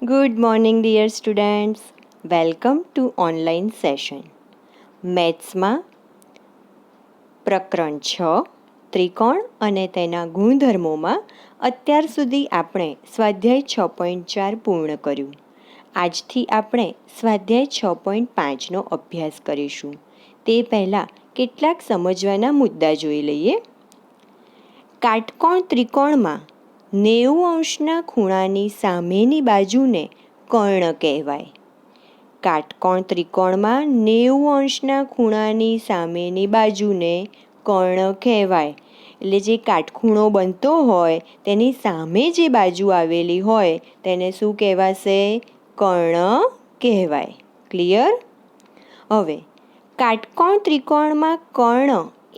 Good morning, dear students. Welcome to online session. મેથ્સમાં પ્રકરણ 6 ત્રિકોણ અને તેના ગુણધર્મોમાં અત્યાર સુધી આપણે સ્વાધ્યાય 6.4 પૂર્ણ કર્યું. આજથી આપણે સ્વાધ્યાય 6.5નો અભ્યાસ કરીશું. તે પહેલાં કેટલાક સમજવાના મુદ્દા જોઈ લઈએ. કાટકોણ ત્રિકોણમાં 90 અંશના ખૂણાની સામેની બાજુને કર્ણ કહેવાય. કાટકોણ ત્રિકોણમાં 90 અંશના ખૂણાની સામેની બાજુને કર્ણ કહેવાય. એટલે જે કાટખૂણો બનતો હોય તેની સામે જે બાજુ આવેલી હોય તેને શું કહેવાશે? કર્ણ કહેવાય. ક્લિયર? હવે કાટકોણ ત્રિકોણમાં કર્ણ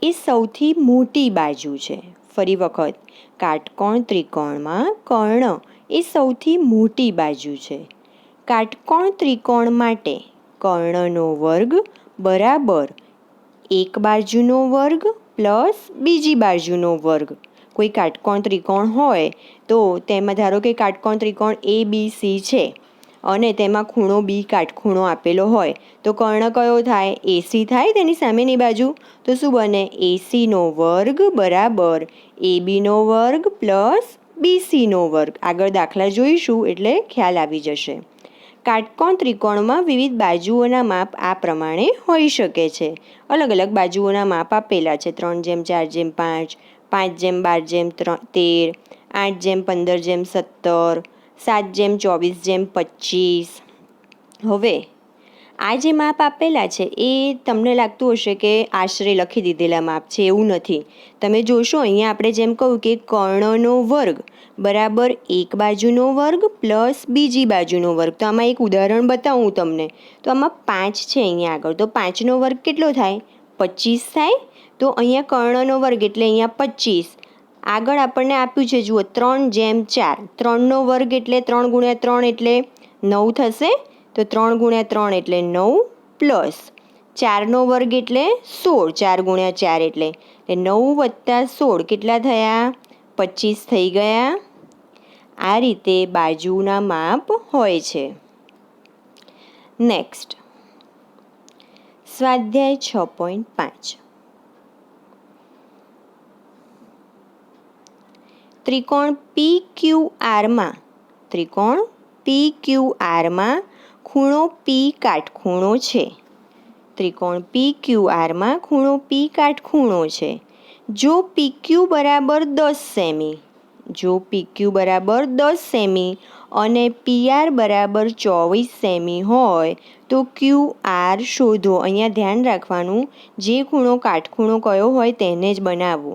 એ સૌથી મોટી બાજુ છે. ફરી વખત, કાટકોણ ત્રિકોણમાં કર્ણ એ સૌથી મોટી બાજુ છે. કાટકોણ ત્રિકોણ માટે કર્ણનો વર્ગ બરાબર એક બાજુનો વર્ગ પ્લસ બીજી બાજુનો વર્ગ. કોઈ કાટકોણ ત્રિકોણ હોય તો તેમાં ધારો કે કાટકોણ ત્રિકોણ ABC છે અને તેમાં ખૂણો બી કાટખૂણો આપેલો હોય તો કર્ણ કયો થાય? AC થાય તેની સામેની બાજુ. તો શું બને? ACનો વર્ગ બરાબર ABનો વર્ગ પ્લસ BCનો વર્ગ. આગળ દાખલા જોઈશું એટલે ખ્યાલ આવી જશે. કાટકોણ ત્રિકોણમાં વિવિધ બાજુઓના માપ આ પ્રમાણે હોઈ શકે છે. અલગ અલગ બાજુઓના માપ આપેલા છે. 3:4:5, 5:12:13, 8:15:17, 7:24:25. હવે આ જે માપ આપેલા છે એ તમને લાગતું હશે કે આશરે લખી દીધેલા માપ છે. એવું નથી. તમે જોશો અહીંયા આપણે જેમ કહ્યું કે કર્ણનો વર્ગ બરાબર એક બાજુનો વર્ગ પ્લસ બીજી બાજુનો વર્ગ. તો આમાં એક ઉદાહરણ બતાવું તમને. તો આમાં 5 છે અહીંયા આગળ. તો 5નો વર્ગ કેટલો થાય? 25 થાય. તો અહીંયા કર્ણનો વર્ગ એટલે અહીંયા 25. આગળ આપણને આપ્યું છે જુઓ 3:4. 3નો વર્ગ એટલે 3 × 3 એટલે 9 થશે. તો 3 × 3 એટલે 9 પ્લસ 4નો વર્ગ એટલે 16. 4 × 4 એટલે 9 + 16 કેટલા થયા? 25 થઈ ગયા. આ રીતે બાજુના માપ હોય છે. નેક્સ્ટ સ્વાધ્યાય 6.5 ત્રિકોણ PQRમાં ખૂણો P કાટખૂણો છે. ત્રિકોણ PQRમાં ખૂણો P કાટખૂણો છે. જો PQ બરાબર 10 સેમી અને PR બરાબર 24 સેમી હોય તો QR શોધો. અહીંયા ધ્યાન રાખવાનું, જે ખૂણો કાટખૂણો કયો હોય તેને જ બનાવવો.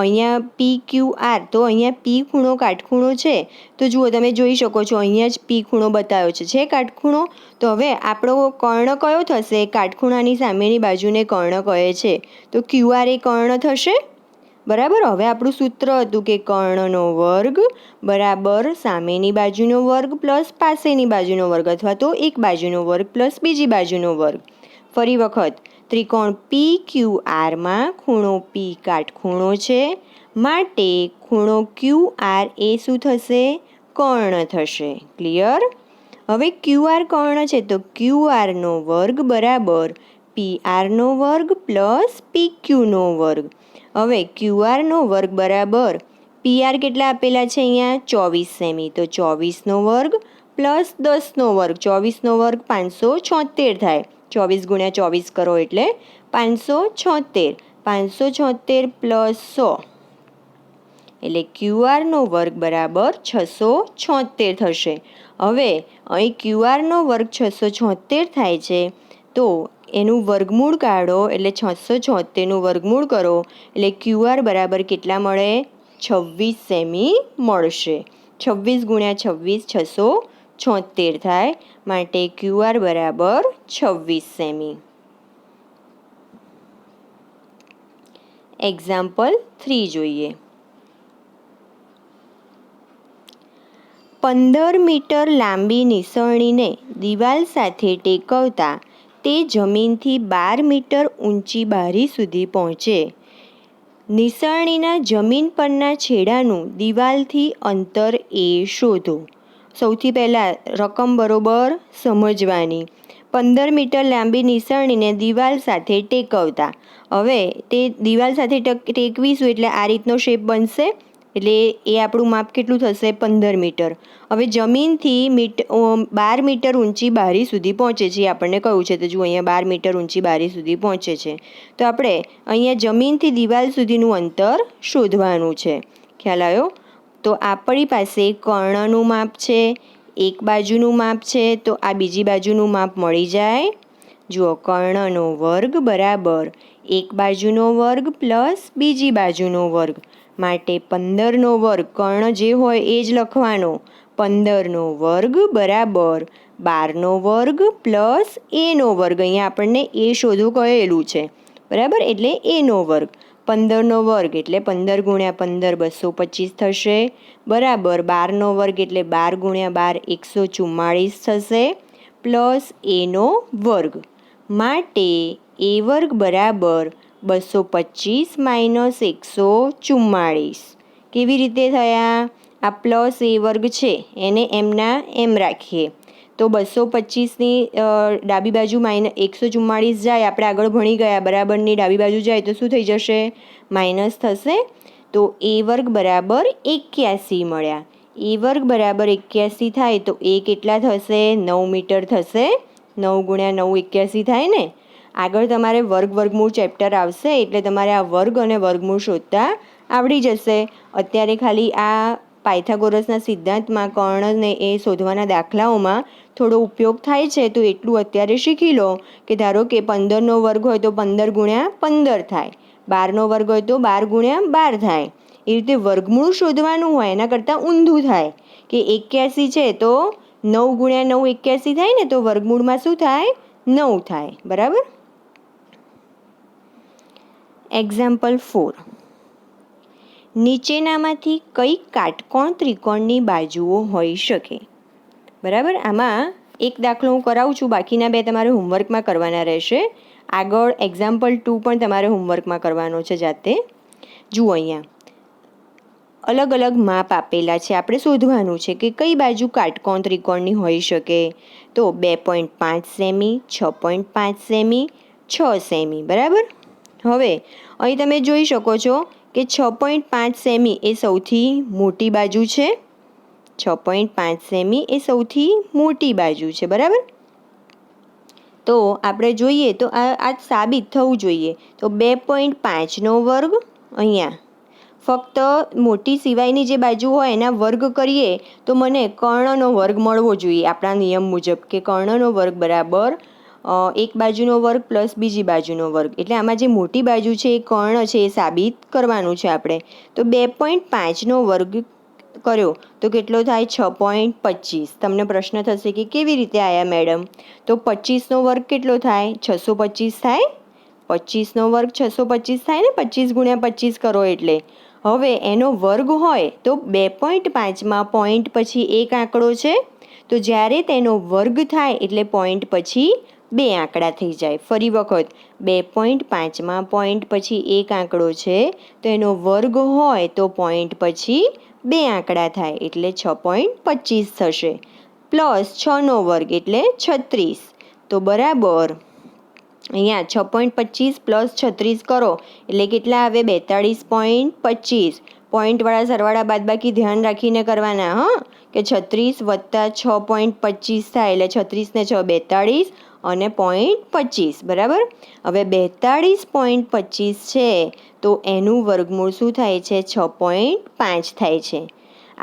અહીંયા PQR તો અહીંયા P ખૂણો કાટખૂણો છે. તો જુઓ તમે જોઈ શકો છો અહીંયા જ P ખૂણો બતાવ્યો છે કાટખૂણો. તો હવે આપણો કર્ણ કયો થશે? કાટખૂણાની સામેની બાજુને કર્ણ કહે છે. તો QR એ કર્ણ થશે. બરાબર. હવે આપણું સૂત્ર હતું કે કર્ણનો વર્ગ બરાબર સામેની બાજુનો વર્ગ પ્લસ પાસેની બાજુનો વર્ગ અથવા તો એક બાજુનો વર્ગ પ્લસ બીજી બાજુનો વર્ગ. ફરી વખત, ત્રિકોણ PQRમાં ખૂણો P કાટખૂણો છે માટે ખૂણો QR એ શું થશે? કર્ણ થશે. ક્લિયર? હવે QR કર્ણ છે તો QRનો વર્ગ બરાબર PRનો વર્ગ પ્લસ PQનો વર્ગ. હવે QRનો વર્ગ બરાબર PR કેટલા આપેલા છે અહીંયા? 24 સેમી. તો 24નો વર્ગ પ્લસ 10નો વર્ગ. 24નો વર્ગ 576 થાય. 24 × 24 કરો એટલે 576. 576 પ્લસ 100 એટલે QRનો વર્ગ બરાબર 676 થશે. હવે અહીં QRનો વર્ગ 676 થાય છે તો એનું વર્ગમૂળ કાઢો એટલે 676નું વર્ગમૂળ કરો એટલે QR બરાબર કેટલા મળે? 26 સેમી મળશે. 26 × 26 676 થાય માટે QR બરાબર 26 સેમી. એક્ઝામ્પલ 3 જોઈએ. 15 મીટર લાંબી નિસરણીને દિવાલ સાથે ટેકવતા તે જમીનથી 12 મીટર ઊંચી બારી સુધી પહોંચે. નિસરણીના જમીન પરના છેડાનું દિવાલથી અંતર એ શોધો. સૌથી પહેલાં રકમ બરોબર સમજવાની. 15 મીટર લાંબી નિસરણીને દિવાલ સાથે ટેકવતા. હવે તે દિવાલ સાથે ટેકવીશું એટલે આ રીતનો શેપ બનશે. એટલે એ આપણું માપ કેટલું થશે? 15 મીટર. હવે જમીનથી 12 મીટર ઊંચી બારી સુધી પહોંચે છે, આપણને કહ્યું છે. તો જુઓ અહીંયા 12 મીટર ઊંચી બારી સુધી પહોંચે છે. તો આપણે અહીંયા જમીનથી દિવાલ સુધીનું અંતર શોધવાનું છે. ખ્યાલ આવ્યો? તો આપણી પાસે કર્ણનું માપ છે, એક બાજુનું માપ છે, તો આ બીજી બાજુનું માપ મળી જાય. જુઓ, કર્ણનો વર્ગ બરાબર એક બાજુનો વર્ગ પ્લસ બીજી બાજુનો વર્ગ, માટે 15નો વર્ગ. કર્ણ જે હોય એ જ લખવાનો. 15નો વર્ગ બરાબર 12નો વર્ગ પ્લસ એનો વર્ગ. અહીંયા આપણને એ શોધવું કહેલું છે, બરાબર, એટલે એનો વર્ગ. 15નો વર્ગ એટલે 15 ગુણ્યા 15 225 થશે, બરાબર. 12નો વર્ગ એટલે 12 ગુણ્યા 12 144 થશે, પ્લસ એનો વર્ગ, માટે એ વર્ગ બરાબર 225 માઇનસ 144. કેવી રીતે થયા? આ પ્લસ એ વર્ગ છે એને એમના એમ રાખીએ તો 225ની ડાબી બાજુ -144 જાય. આપણે આગળ ભણી ગયા, બરાબરની ડાબી બાજુ જાય તો શું થઈ જશે? માઇનસ થશે. તો એ વર્ગ બરાબર 81 મળ્યા. એ વર્ગ બરાબર 81 થાય તો એ કેટલા થશે? 9 મીટર થશે. 9 ગુણ્યા 9 81 થાય ને. આગળ તમારે વર્ગમૂળ ચેપ્ટર આવશે એટલે તમારે આ વર્ગ અને વર્ગમૂળ શોધતા આવડી જશે. અત્યારે ખાલી આ પાયથાગોરસના સિદ્ધાંતમાં કર્ણને એ શોધવાના દાખલાઓમાં થોડો ઉપયોગ થાય છે, તો એટલું અત્યારે શીખી લો કે ધારો કે 15નો વર્ગ હોય તો 15 ગુણ્યા 15 થાય, 12નો વર્ગ હોય તો 12 ગુણ્યા 12 થાય. એ રીતે વર્ગમૂળ શોધવાનું હોય એના કરતાં ઊંધું થાય કે 81 છે તો 9 ગુણ્યા 9 81 થાય ને, તો વર્ગમૂળમાં શું થાય? 9 થાય, બરાબર. એક્ઝામ્પલ 4. નીચેનામાંથી કઈ કાટકોણ ત્રિકોણની બાજુઓ હોઈ શકે? બરાબર. આમાં એક દાખલો હું કરાવું છું, બાકીના બે તમારે હોમવર્કમાં કરવાના રહેશે. આગળ એક્ઝામ્પલ 2 પણ તમારે હોમવર્કમાં કરવાનો છે જાતે. જુઓ, અહીંયા અલગ અલગ માપ આપેલા છે, આપણે શોધવાનું છે કે કઈ બાજુ કાટકોણ ત્રિકોણની હોઈ શકે. તો 2.5 સેમી, 6.5 સેમી, 6 સેમી, બરાબર. હવે અહીં તમે જોઈ શકો છો કે 6.5 સેમી એ સૌથી મોટી બાજુ છે. 6.5 સેમી એ સૌથી મોટી બાજુ છે, બરાબર. તો આપણે જોઈએ તો આ સાબિત થવું જોઈએ. તો 2.5નો વર્ગ અહીંયા ફક્ત મોટી સિવાયની જે બાજુ હોય એના વર્ગ કરીએ તો મને કર્ણનો વર્ગ મળવો જોઈએ આપણા નિયમ મુજબ, કે કર્ણનો વર્ગ બરાબર એક બાજુનો વર્ગ પ્લસ બીજી બાજુનો વર્ગ. એટલે આમાં જે મોટી બાજુ છે એ કર્ણ છે, એ સાબિત કરવાનું છે આપણે. તો 2.5નો વર્ગ કર્યો તો કેટલો થાય? 6.25. તમને પ્રશ્ન થશે કે કેવી રીતે આવ્યા મેડમ? તો 25નો વર્ગ કેટલો થાય? 625 થાય. 25નો વર્ગ 625 થાય ને, 25 ગુણ્યા 25 કરો એટલે. હવે એનો વર્ગ હોય તો 2.5માં પોઈન્ટ પછી એક આંકડો છે, તો જ્યારે તેનો વર્ગ થાય એટલે પોઈન્ટ પછી 2 આંકડા થઈ જાય. ફરી વખત 2.5માં પોઈન્ટ પછી એક આંકડો છે, તો એનો વર્ગ હોય તો પોઈન્ટ પછી 2 આંકડા થાય એટલે 6.25 થશે, પ્લસ 6નો વર્ગ એટલે 36. તો બરાબર અહીંયા 6.25 પ્લસ 36 કરો એટલે કેટલા આવે? 42.25. પોઈન્ટવાળા સરવાળા બાદબાકી ધ્યાન રાખીને કરવાના, હા, કે 36 વત્તા 6.25 થાય એટલે 36 ને 6 42 અને 0.25, બરાબર. હવે 42.25 છે તો એનું વર્ગમૂળ શું થાય છે? 6.5 થાય છે.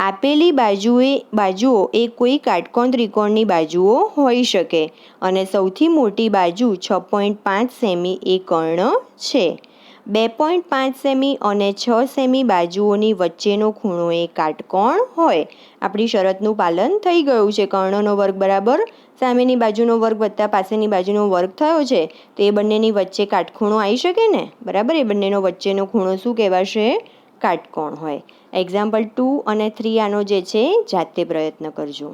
આપેલી બાજુઓ એ કોઈ કાટકોણ ત્રિકોણની બાજુઓ હોઈ શકે અને સૌથી મોટી બાજુ 6.5 સેમી એ કર્ણ છે. 2.5 સેમી અને 6 સેમી બાજુઓની વચ્ચેનો ખૂણો એ કાટકોણ હોય. આપણી શરતનું પાલન થઈ ગયું છે. કર્ણનો વર્ગ બરાબર સામેની બાજુનો વર્ગ વત્તા પાસેની બાજુનો વર્ગ થયો છે, તો એ બંનેની વચ્ચે કાટખૂણો આવી શકે ને, બરાબર. એ બંનેનો વચ્ચેનો ખૂણો શું કહેવાશે? કાટકોણ હોય. એક્ઝામ્પલ 2 અને 3 આનો જે છે જાતે પ્રયત્ન કરજો.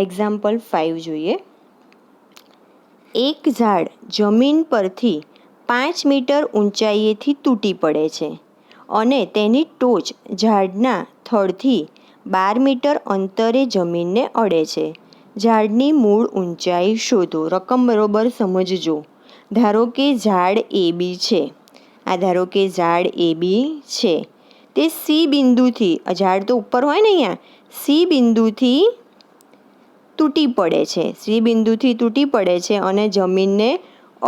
એક્ઝામ્પલ 5 જોઈએ. એક ઝાડ જમીન પરથી 5 મીટર ઊંચાઈએથી તૂટી પડે છે અને તેની ટોચ ઝાડના થડથી 12 મીટર અંતરે જમીનને અડે છે. ઝાડની મૂળ ઊંચાઈ શોધો. રકમ બરોબર સમજજો. ધારો કે ઝાડ AB છે. આ ધારો કે ઝાડ AB છે. તે C બિંદુથી, ઝાડ તો ઉપર હોય ને અહીંયા, C બિંદુથી તૂટી પડે છે. C બિંદુથી તૂટી પડે છે અને જમીનને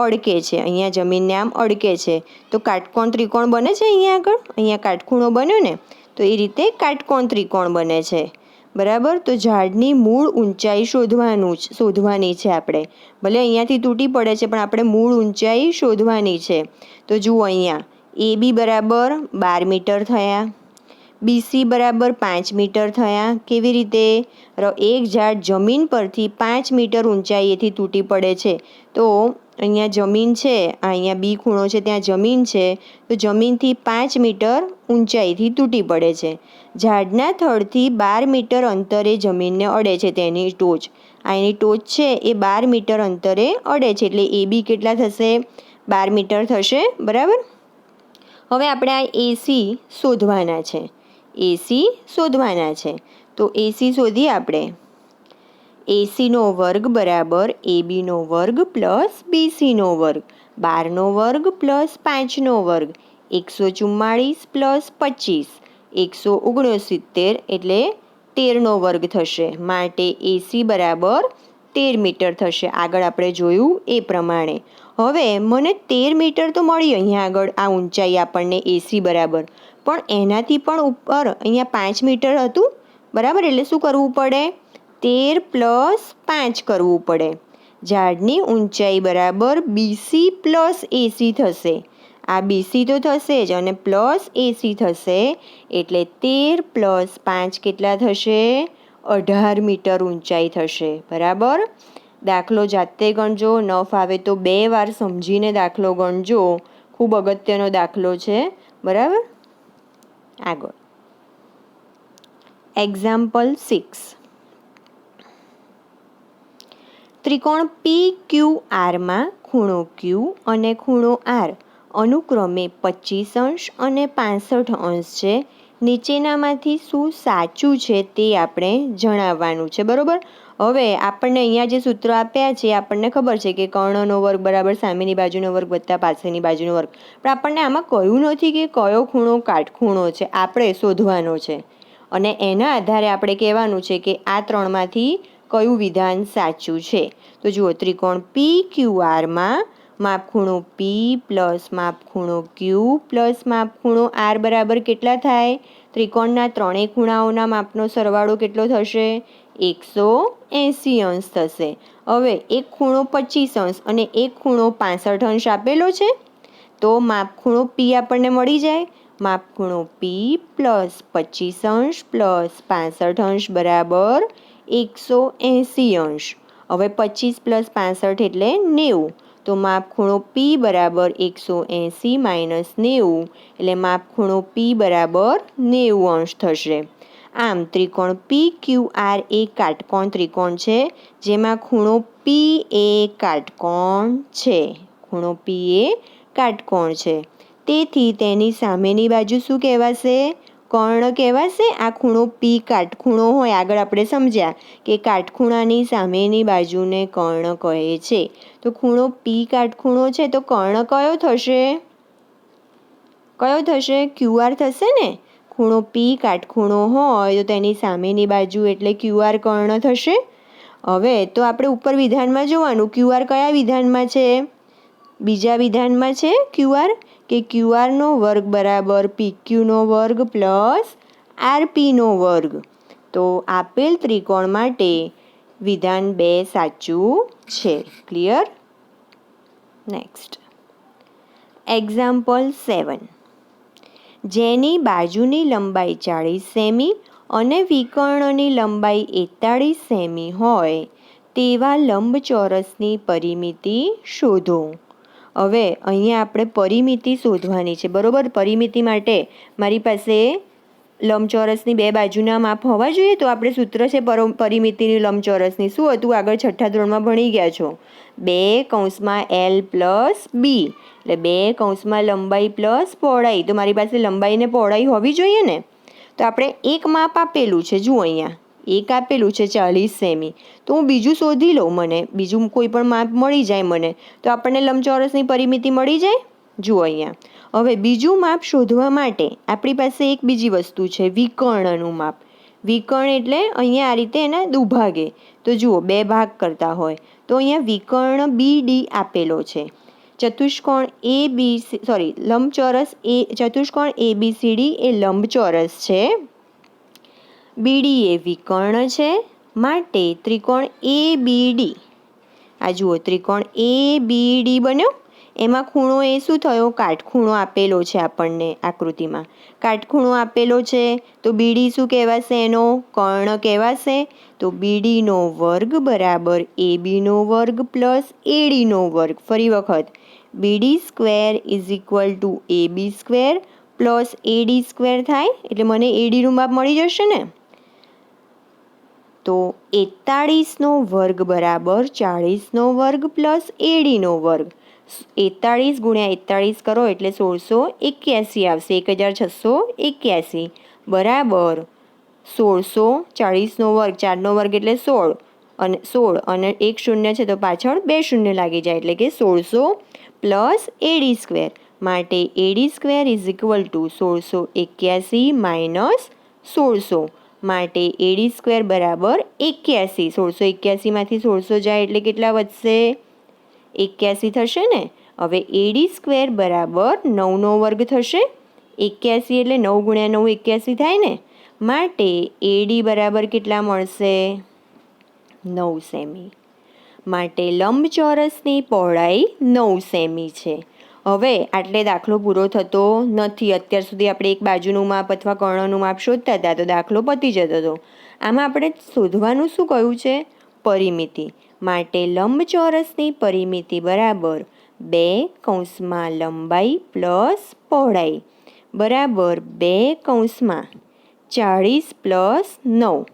અડકે છે. અહીંયા જમીનને આમ અડકે છે. તો કાટકોણ ત્રિકોણ બને છે અહીંયા આગળ. અહીંયા કાટખૂણો બન્યો ને, તો એ રીતે કાટકોણ ત્રિકોણ બને છે. બરાબર. તો ઝાડની મૂળ ઊંચાઈ શોધવાની છે આપણે. ભલે અહીંયાથી તૂટી પડે છે પણ આપણે મૂળ ઊંચાઈ શોધવાની છે. તો જુઓ અહીંયા AB બરાબર 12 મીટર થયા, BC બરાબર 5 મીટર થયા. કેવી રીતે? એક ઝાડ જમીન પરથી 5 મીટર ઊંચાઈએથી તૂટી પડે છે. તો અહીંયા જમીન છે, અહીંયા B ખૂણો છે, ત્યાં જમીન છે. તો જમીનથી 5 મીટર ઊંચાઈથી તૂટી પડે છે. ઝાડના થડથી 12 મીટર અંતરે જમીનને અડે છે. તેની ટોચ, આ એની ટોચ છે એ 12 મીટર અંતરે અડે છે. એટલે AB કેટલા થશે? 12 મીટર થશે. બરાબર. હવે આપણે આ AC શોધવાના છે. AC શોધવાના છે. તો AC શોધીએ આપણે. ACનો વર્ગ બરાબર ABનો વર્ગ પ્લસ BCનો વર્ગ. 12નો વર્ગ પ્લસ 5નો વર્ગ. 144 પ્લસ 25, 169, એટલે 13નો વર્ગ થશે. માટે AC બરાબર 13 મીટર થશે. આગળ આપણે જોયું એ પ્રમાણે. હવે મને 13 મીટર તો મળી અહીંયા આગળ, આ ઊંચાઈ આપણને AC બરાબર. પણ એનાથી પણ ઉપર અહીંયા 5 મીટર હતું. બરાબર. એટલે શું કરવું પડે? 13 પ્લસ 5 કરવું પડે. ઝાડની ઊંચાઈ બરાબર BC પ્લસ AC થશે. આ BC તો થશે જ અને પ્લસ AC થશે. એટલે 13 પ્લસ 5 કેટલા થશે? 18 મીટર ઊંચાઈ થશે. બરાબર. દાખલો જાતે ગણજો. ન ફાવે તો 2 વાર સમજીને દાખલો ગણજો. ખૂબ અગત્યનો દાખલો છે. બરાબર. આગળ એક્ઝામ્પલ 6. ત્રિકોણ PQRમાં ખૂણો Q અને ખૂણો R અનુક્રમે 25 અંશ અને 65 અંશ છે. નીચેનામાંથી શું સાચું છે તે આપણે જણાવવાનું છે. બરાબર. હવે આપણને અહીંયા જે સૂત્ર આપ્યા છે આપણને ખબર છે કે કર્ણનો વર્ગ બરાબર સામેની બાજુનો વર્ગ વત્તા પાછળની બાજુનો વર્ગ. પણ આપણને આમાં કહ્યું નથી કે કયો ખૂણો કાટખૂણો છે. આપણે શોધવાનો છે અને એના આધારે આપણે કહેવાનું છે કે આ ત્રણમાંથી કયું વિધાન સાચું છે. તો જુઓ, ત્રિકોણ PQRમાં માપખૂણો P પ્લસ માપખૂણો Q પ્લસ માપખૂણો R બરાબર કેટલા થાય? ત્રિકોણના ત્રણેય ખૂણાઓના માપનો સરવાળો કેટલો થશે? 180 અંશ થશે. હવે એક ખૂણો 25 અંશ અને એક ખૂણો 65 અંશ આપેલો છે. તો માપખૂણો P આપણને મળી જાય. માપખૂણો P પ્લસ 25 અંશ પ્લસ 65 અંશ બરાબર 180 અંશ. હવે 25 પ્લસ 65 એટલે 90. તો માપખૂણો P બરાબર 180 માઇનસ 90, એટલે માપખૂણો P બરાબર 90 અંશ થશે. આમ ત્રિકોણ PQR એ કાટકોણ ત્રિકોણ છે જેમાં ખૂણો P એ કાટકોણ છે. ખૂણો P એ કાટકોણ છે. તેથી તેની સામેની બાજુ શું કહેવાશે? કર્ણ કહેવાશે. આ ખૂણો P કાટખૂણો હોય, આગળ આપણે સમજ્યા કે કાટખૂણાની સામેની બાજુને કર્ણ કહે છે. તો ખૂણો P કાટખૂણો છે તો કર્ણ કયો થશે? કયો થશે? QR થશે ને. ખૂણો P કાટખૂણો હોય તો તેની સામેની બાજુ એટલે QR કર્ણ થશે. હવે તો આપણે ઉપર વિધાનમાં જોવાનું, QR કયા વિધાનમાં છે? બીજા વિધાનમાં છે QR, કે QRનો વર્ગ બરાબર PQનો વર્ગ પ્લસ RPનો વર્ગ. તો આપેલ ત્રિકોણ માટે વિધાન 2 સાચું છે. ક્લિયર? Next example 7. જેની બાજુની લંબાઈ 40 સેમી અને વિકર્ણની લંબાઈ 41 સેમી હોય તેવા લંબચોરસની પરિમિતિ શોધો. હવે અહીંયા આપણે પરિમિતિ શોધવાની છે. બરાબર. પરિમિતિ માટે મારી પાસે લંબચોરસની 2 બાજુના માપ હોવા જોઈએ. તો આપણે સૂત્ર છે પરિમિતિની લંબચોરસની. શું હતું? આગળ 6થા ધોરણમાં ભણી ગયા છો. 2 કૌંસમાં L પ્લસ B, એટલે 2 કૌંસમાં લંબાઈ પ્લસ પહોળાઈ. તો મારી પાસે લંબાઈ ને પહોળાઈ હોવી જોઈએ ને. તો આપણે એક માપ આપેલું છે, જુઓ અહીંયા એક આપેલું છે 40 સેમી, તો હું બીજું શોધી લઉં, મને બીજું કોઈ પણ માપ મળી જાય મને, તો આપણને લંબચોરસની પરિમિતિ મળી જાય. જુઓ અહીંયા હવે બીજું માપ શોધવા માટે આપણી પાસે એક બીજી વસ્તુ છે, વિકર્ણનું માપ. વિકર્ણ એટલે અહીંયા આ રીતે એના દુભાગે, તો જુઓ બે ભાગ કરતા હોય તો અહીંયા વિકર્ણ BD આપેલો છે. ચતુષ્કોણ લંબચોરસ ચતુષ્કોણ ABCD એ લંબચોરસ છે, BD એ વિકર્ણ છે, માટે ત્રિકોણ ABD, આ જુઓ ત્રિકોણ ABD બન્યો. એમાં ખૂણો એ શું થયો, કાટખૂણો આપેલો છે આપણને આકૃતિમાં, કાટખૂણો આપેલો છે તો BD શું કહેવાશે, એનો કર્ણ કહેવાશે. તો BDનો વર્ગ બરાબર ABનો વર્ગ પ્લસ ADનો વર્ગ. ફરી વખત BD square is equal to AB square plus AD square થાય, એટલે મને ADનું માપ મળી જશે ને. તો 41નો વર્ગ બરાબર 40નો વર્ગ પ્લસ ADનો વર્ગ. 41 ગુણ્યા 41 કરો એટલે 1681 આવશે, 1681 બરાબર 1600. 40નો વર્ગ 4નો વર્ગ એટલે 16 અને એક શૂન્ય છે તો પાછળ 2 શૂન્ય લાગી જાય, એટલે કે 1600 પ્લસ AD સ્ક્વેર, માટે AD square is equal to 1681 minus 1600, માટે AD સ્ક્વેર બરાબર 81. 1681માંથી 1600 જાય એટલે કેટલા વધશે, 81 થશે ને. હવે AD સ્ક્વેર બરાબર 9નો વર્ગ થશે, 81 એટલે 9 ગુણ્યા 9 81 થાય ને, માટે AD બરાબર કેટલા મળશે, 9 સેમી. માટે લંબચોરસની પહોળાઈ 9 સેમી છે. હવે આટલે દાખલો પૂરો થતો નથી. અત્યાર સુધી આપણે એક બાજુનું માપ અથવા કર્ણનું માપ શોધતા હતા તો દાખલો પતી જતો હતો. આમાં આપણે શોધવાનું શું કહ્યું છે, પરિમિતિ. માટે લંબચોરસની પરિમિતિ બરાબર 2 કૌંસમાં લંબાઈ પ્લસ પહોળાઈ બરાબર 2 કૌંસમાં 40 પ્લસ 9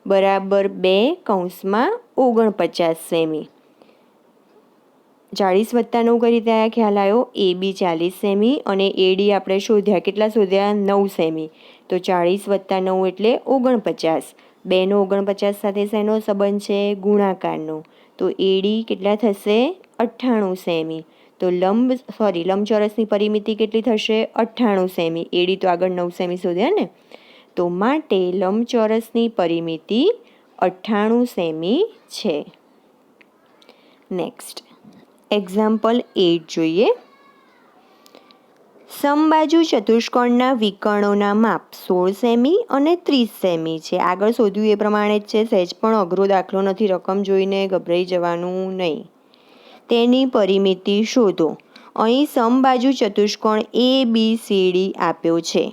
બરાબર 2 કૌંસમાં 49 સેમી. 40 વત્તા 9 કઈ રીતે આયા ખ્યાલ આવ્યો, AB 40 સેમી અને AD આપણે શોધ્યા, કેટલા શોધ્યા, 9 સેમી. તો 40 વત્તા 9 એટલે 49. 2નો 49 સાથે શેનો સંબંધ છે, ગુણાકારનો. તો AD કેટલા થશે, 98 સેમી. તો લંબચોરસની પરિમિતિ કેટલી થશે, 98 સેમી. AD તો આગળ 9 સેમી શોધ્યા ને, તો માટે લંબચોરસની પરિમિતિ 98 સેમી છે. નેક્સ્ટ એક્ઝામ્પલ 8 જોઈએ. સમબાજુ ચતુષ્કોણના વિકર્ણોના માપ 16 સેમી અને 30 સેમી છે. આગળ શોધ્યું એ પ્રમાણે જ છે, સહેજ પણ અઘરો દાખલો નથી, રકમ જોઈને ગભરાઈ જવાનું નહીં. તેની પરિમિતિ શોધો. અહીં સમબાજુ ચતુષ્કોણ ABCD આપ્યો છે,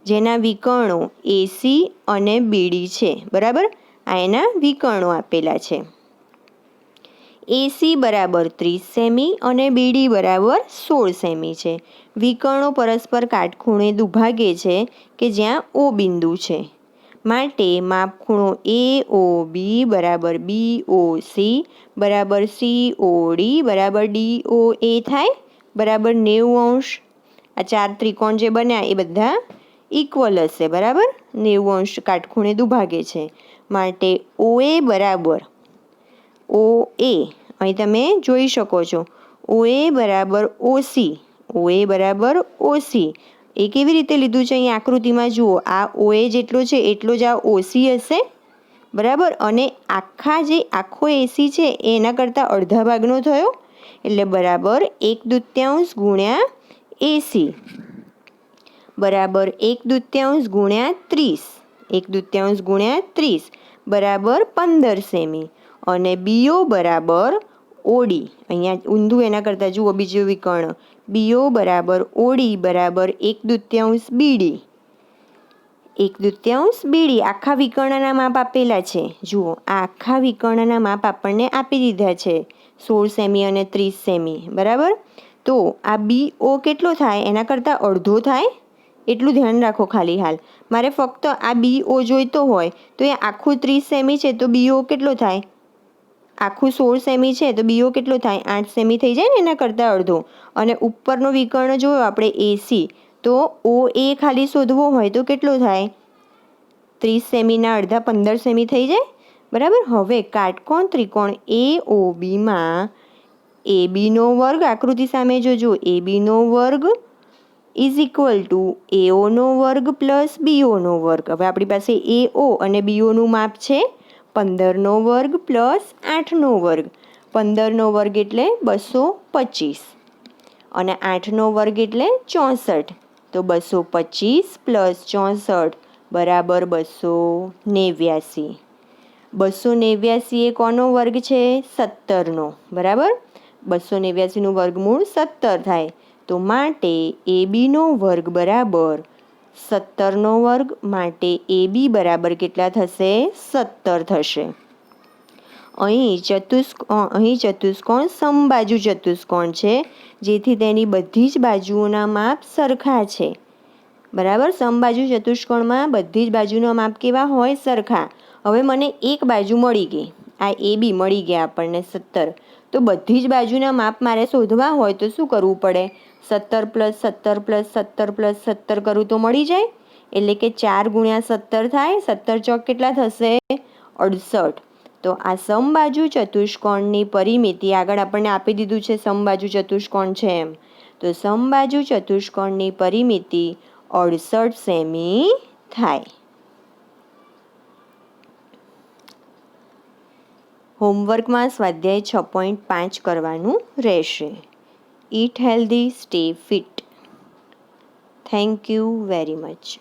જેના વિકર્ણો AC અને BD છે, બરાબર. આ એના વિકર્ણો આપેલા છે. AC બરાબર 30 સેમી અને BD બરાબર 16 સેમી છે. વિકર્ણો પરસ્પર કાટખૂણે દુભાગે છે કે જ્યાં O બિંદુ છે, માટે માપખૂણો AOB બરાબર BOC બરાબર COD બરાબર DOA થાય, બરાબર 90°. આ 4 ત્રિકોણ જે બન્યા એ બધા ઇક્વલ હશે, બરાબર, 90° કાટખૂણે દુભાગે છે, માટે OA બરાબર OA, અહીં તમે જોઈ શકો છો, OA બરાબર OC, OA બરાબર OC. એ કેવી રીતે લીધું છે, અહીં આકૃતિમાં જુઓ, આ OA જેટલો છે એટલો જ આ OC હશે, બરાબર. અને આખો AC છે એ એના કરતાં અડધા ભાગનો થયો, એટલે બરાબર 1/2 ગુણ્યા AC બરાબર 1/2 ગુણ્યા 30, 1/2 ગુણ્યા 30 બરાબર 15 સેમી. અને BO બરાબર OD, અહીંયા ઊંધું એના કરતાં જુઓ બીજું વિકર્ણ, BO બરાબર OD બરાબર 1/2 BD, 1/2 BD. આખા વિકર્ણના માપ આપેલા છે, જુઓ આ આખા વિકર્ણના માપ આપણને આપી દીધા છે, 16 સેમી અને 30 સેમી, બરાબર. તો આ BO કેટલો થાય, એના કરતાં અડધો થાય, એટલું ધ્યાન રાખો. ખાલી હાલ મારે ફક્ત આ BO જોઈતો હોય તો એ આખું 30 સેમી છે તો BO કેટલો થાય, આખું 16 સેમી છે તો BO કેટલો થાય, 8 સેમી થઈ જાય ને, એના કરતાં અડધો. અને ઉપરનો વિકર્ણ જોયો આપણે AC, તો ઓ એ ખાલી શોધવો હોય તો કેટલો થાય? 30 સેમીના અડધા 15 સેમી થઈ જાય, બરાબર. હવે કાટકોણ ત્રિકોણ એ ઓ બીમાં એ બીનો વર્ગ, આકૃતિ સામે જોજો, એ બીનો વર્ગ ઇઝ ઇક્વલ ટુ એઓનો વર્ગ પ્લસ બીઓનો વર્ગ. હવે આપણી પાસે એઓ અને બીઓનું માપ છે 15નો વર્ગ પ્લસ 8નો વર્ગ. 15નો વર્ગ એટલે 225 અને 8નો વર્ગ એટલે 64. તો 225 પ્લસ 64 બરાબર 289. 289 એ કોનો વર્ગ છે? 17નો, બરાબર. 289નું વર્ગમૂળ 17 થાય. તો માટે એ બીનો વર્ગ બરાબર 17નો વર્ગ. માટે એ બી બરાબર કેટલા થશે? 17 થશે. અહીં ચતુષ્કોણ સમબાજુ ચતુષ્કોણ છે, જેથી તેની બધી જ બાજુઓના માપ સરખા છે, બરાબર. સમબાજુ ચતુષ્કોણમાં બધી જ બાજુના માપ કેવા હોય? સરખા. હવે મને એક બાજુ મળી ગઈ, આ એ બી મળી ગયા આપણને 17. તો બધી જ બાજુના માપ મારે શોધવા હોય તો શું કરવું પડે? 17 પ્લસ 17 પ્લસ 17 પ્લસ 17 કરું તો મળી જાય. એટલે કે 4 ગુણ્યા 17 થાય. 17 ચોક કેટલા થશે? 68. તો આ સમબાજુ ચતુષ્કોણની પરિમિતિ આગળ આપણને આપી દીધું છે, સમબાજુ ચતુષ્કોણ છે એમ. તો સમબાજુ ચતુષ્કોણની પરિમિતિ 68 સેમી થાય. હોમવર્કમાં સ્વાધ્યાય 6.5 કરવાનું રહેશે. Eat healthy, stay fit. Thank you very much.